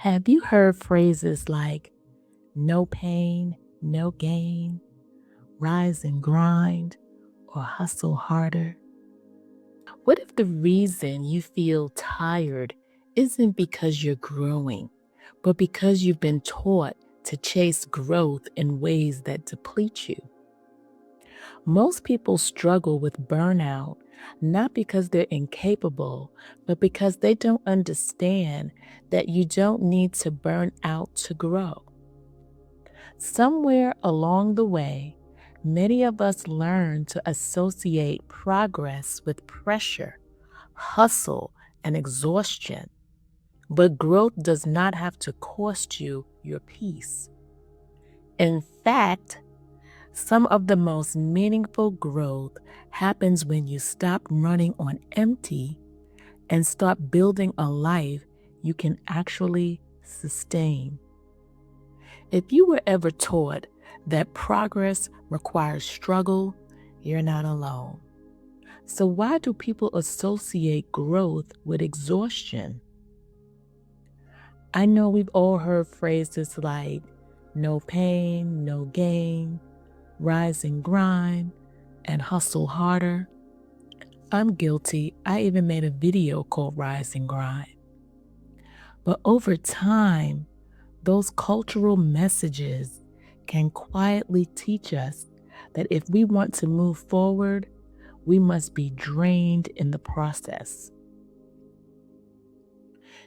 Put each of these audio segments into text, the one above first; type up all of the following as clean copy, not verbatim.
Have you heard phrases like no pain, no gain, rise and grind, or hustle harder? What if the reason you feel tired isn't because you're growing, but because you've been taught to chase growth in ways that deplete you? Most people struggle with burnout not because they're incapable, but because they don't understand that you don't need to burn out to grow. Somewhere along the way, many of us learn to associate progress with pressure, hustle, and exhaustion. But growth does not have to cost you your peace. In fact, some of the most meaningful growth happens when you stop running on empty and start building a life you can actually sustain. If you were ever taught that progress requires struggle, you're not alone. So, why do people associate growth with exhaustion? I know we've all heard phrases like no pain, no gain, rise and grind, and hustle harder. I'm guilty. I even made a video called Rise and Grind. But over time, those cultural messages can quietly teach us that if we want to move forward, we must be drained in the process.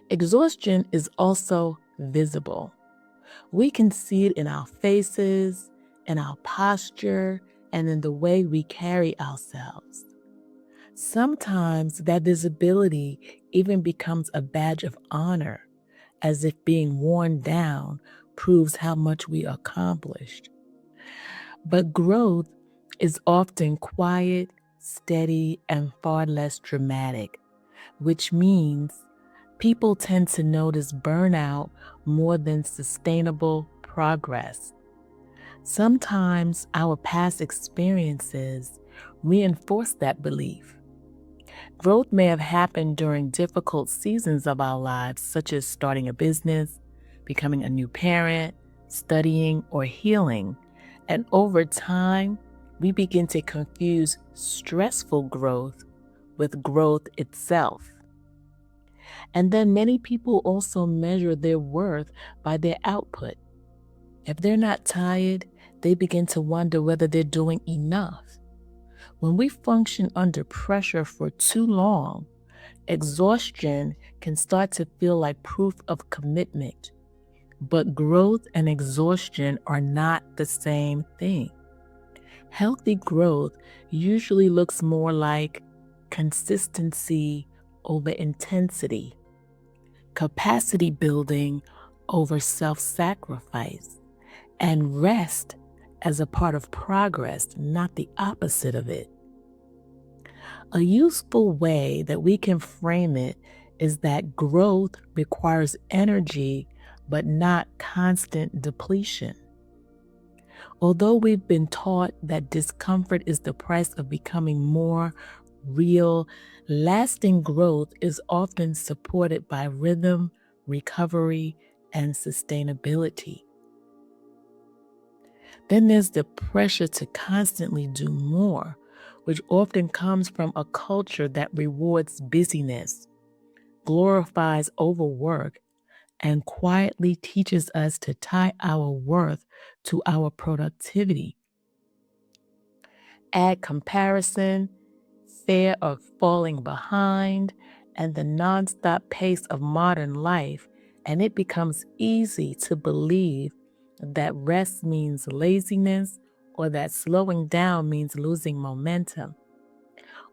Exhaustion is also visible. We can see it in our faces, in our posture, and in the way we carry ourselves. Sometimes that visibility even becomes a badge of honor, as if being worn down proves how much we accomplished. But growth is often quiet, steady, and far less dramatic, which means people tend to notice burnout more than sustainable progress. Sometimes our past experiences reinforce that belief. Growth may have happened during difficult seasons of our lives, such as starting a business, becoming a new parent, studying, or healing. And over time, we begin to confuse stressful growth with growth itself. And then many people also measure their worth by their output. If they're not tired, they begin to wonder whether they're doing enough. When we function under pressure for too long, exhaustion can start to feel like proof of commitment. But growth and exhaustion are not the same thing. Healthy growth usually looks more like consistency over intensity, capacity building over self-sacrifice, and rest as a part of progress, not the opposite of it. A useful way that we can frame it is that growth requires energy, but not constant depletion. Although we've been taught that discomfort is the price of becoming more real, lasting growth is often supported by rhythm, recovery, and sustainability. Then there's the pressure to constantly do more, which often comes from a culture that rewards busyness, glorifies overwork, and quietly teaches us to tie our worth to our productivity. Add comparison, fear of falling behind, and the nonstop pace of modern life, and it becomes easy to believe that rest means laziness or that slowing down means losing momentum.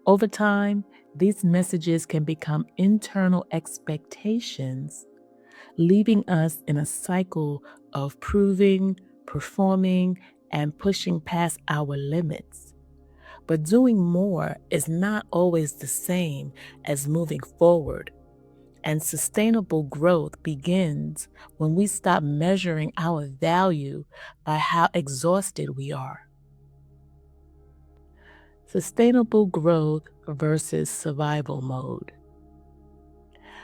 Over time, these messages can become internal expectations, leaving us in a cycle of proving, performing, and pushing past our limits. But doing more is not always the same as moving forward. And sustainable growth begins when we stop measuring our value by how exhausted we are. Sustainable growth versus survival mode.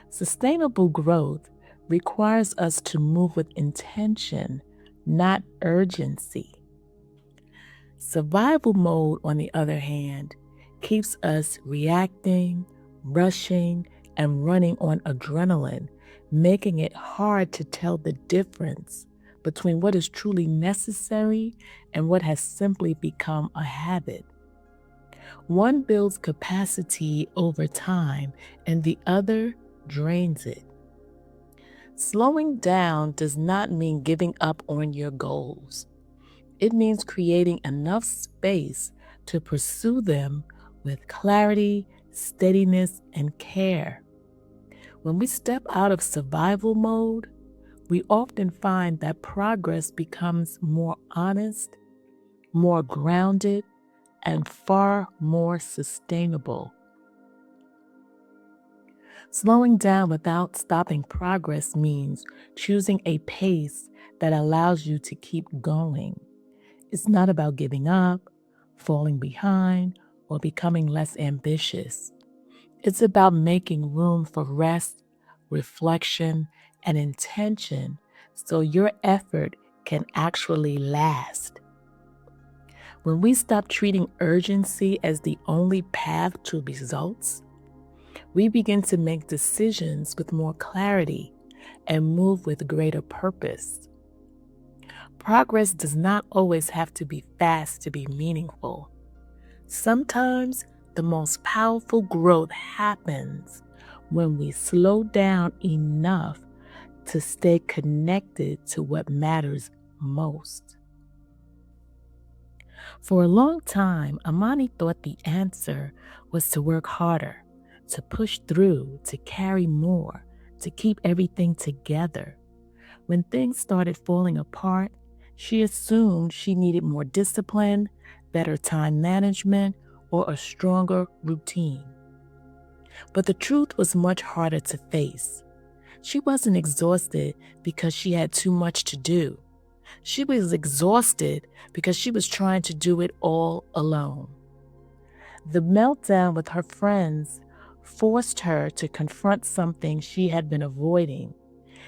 Sustainable growth requires us to move with intention, not urgency. Survival mode, on the other hand, keeps us reacting, rushing, and running on adrenaline, making it hard to tell the difference between what is truly necessary and what has simply become a habit. One builds capacity over time, and the other drains it. Slowing down does not mean giving up on your goals. It means creating enough space to pursue them with clarity, steadiness, and care. When we step out of survival mode, we often find that progress becomes more honest, more grounded, and far more sustainable. Slowing down without stopping progress means choosing a pace that allows you to keep going. It's not about giving up, falling behind, or becoming less ambitious. It's about making room for rest, reflection, and intention so your effort can actually last. When we stop treating urgency as the only path to results, we begin to make decisions with more clarity and move with greater purpose. Progress does not always have to be fast to be meaningful. Sometimes the most powerful growth happens when we slow down enough to stay connected to what matters most. For a long time, Amani thought the answer was to work harder, to push through, to carry more, to keep everything together. When things started falling apart, she assumed she needed more discipline, better time management, or a stronger routine. But the truth was much harder to face. She wasn't exhausted because she had too much to do. She was exhausted because she was trying to do it all alone. The meltdown with her friends forced her to confront something she had been avoiding.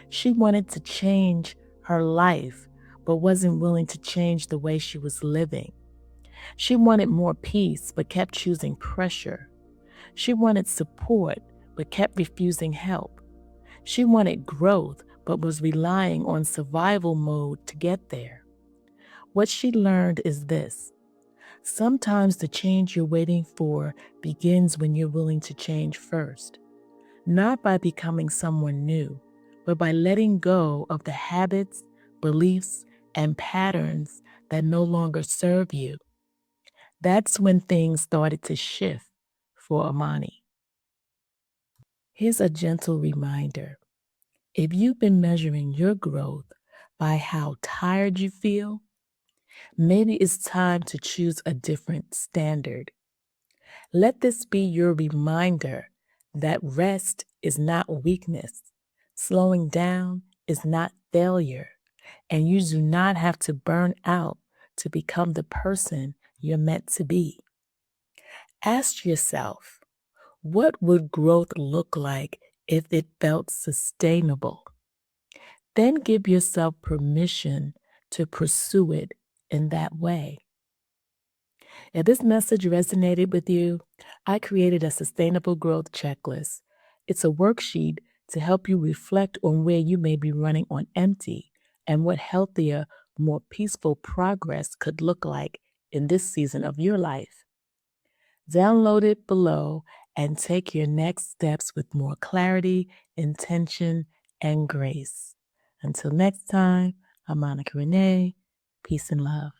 She wanted to change her life, but wasn't willing to change the way she was living. She wanted more peace, but kept choosing pressure. She wanted support, but kept refusing help. She wanted growth, but was relying on survival mode to get there. What she learned is this: sometimes the change you're waiting for begins when you're willing to change first, not by becoming someone new, but by letting go of the habits, beliefs, and patterns that no longer serve you. That's when things started to shift for Amani. Here's a gentle reminder. If you've been measuring your growth by how tired you feel, maybe it's time to choose a different standard. Let this be your reminder that rest is not weakness, slowing down is not failure, and you do not have to burn out to become the person you're meant to be. Ask yourself, what would growth look like if it felt sustainable? Then give yourself permission to pursue it in that way. If this message resonated with you, I created a sustainable growth checklist. It's a worksheet to help you reflect on where you may be running on empty and what healthier, more peaceful progress could look like in this season of your life. Download it below and take your next steps with more clarity, intention, and grace. Until next time, I'm Monica Renee. Peace and love.